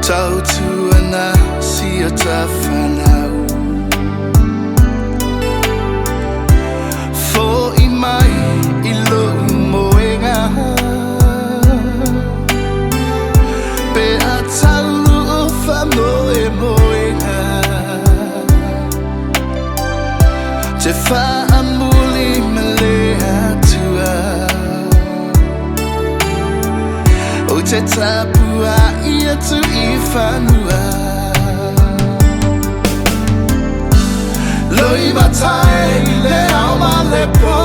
Tau tuana sia tafanau Fo I mai I lo moenga Pe a taulu o fa moe moenga Te fa amuli malea tua O te tapua ia tu I whanua Loi matai le au ma le po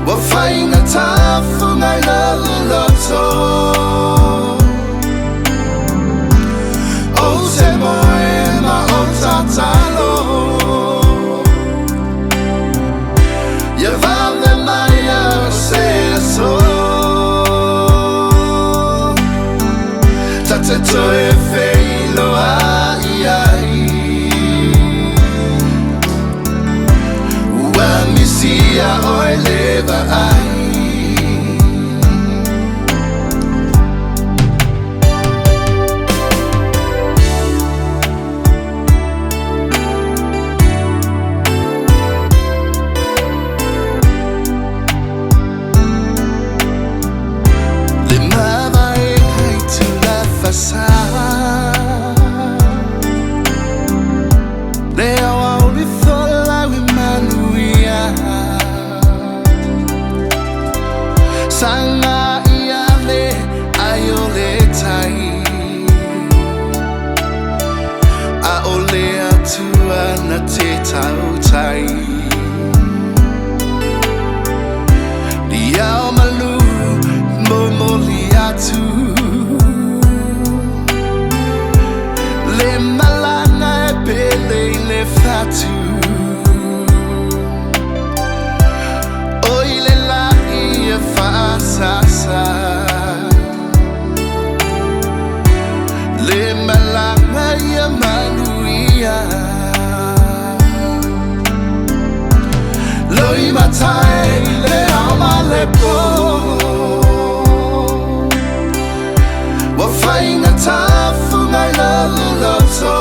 Wa whainga tafu ngai la loto O te moe ma o tatalo Ia vale mai au se so Te toe feilo ai ai Ua Misia oe leva ai Le mava e hai tu la fasa Sanga ia le ai o le tai A o le atua na te tau tai Ni au malu mo moli atu Le malana e pele le fatu Sasa Le malanga ia manuia Loi matai le au ma le po Wa whainga tafu ngai la loto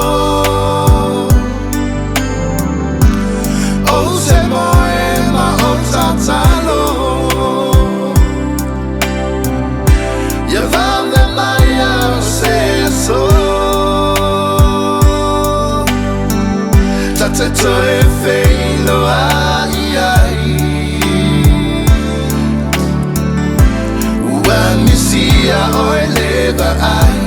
O se moe ma o tatalo Ia vale mai au se so Ta te toe feilo ai ai Ua Misia oe leva ai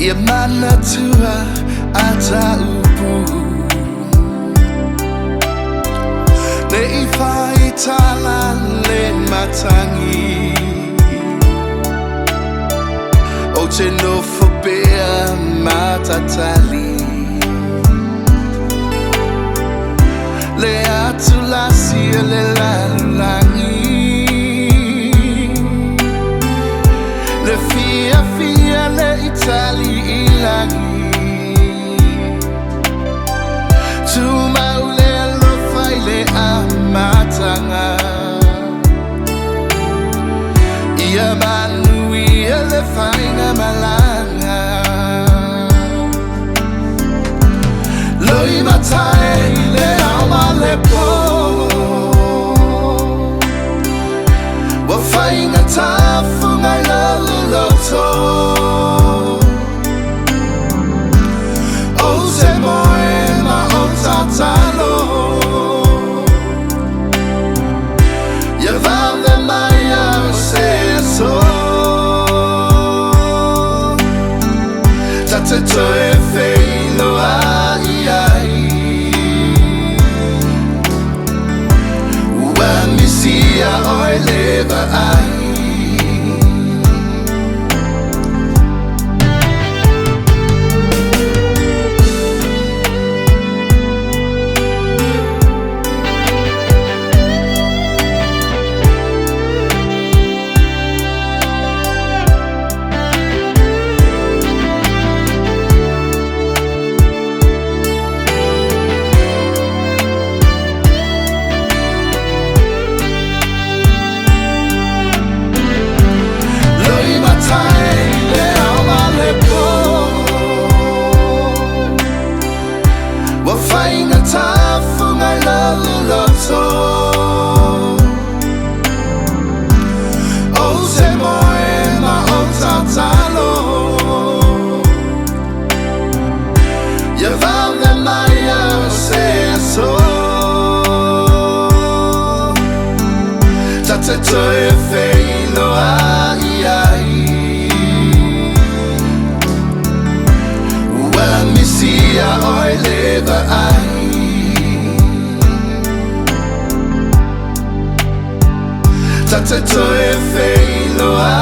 Ia mana tua ata upu Le I whai tala le matangi O te nofo bea matatali Le atu lasi le lalangi Le fia fia le Itali ilangi Tu maule lo fai le amatanga Ia manui le fainga malanga Loi matai le au ma le po Wa fainga tafu ngai la loto O se moe ma o tatalo Ia vale mai au se so Ta te toe feilo ai ai Ua Misia oe leva ai Yavame Maya say so. Tate toe feilo ai ai. Wa Misia oi leva ai. Tate toe feilo ai.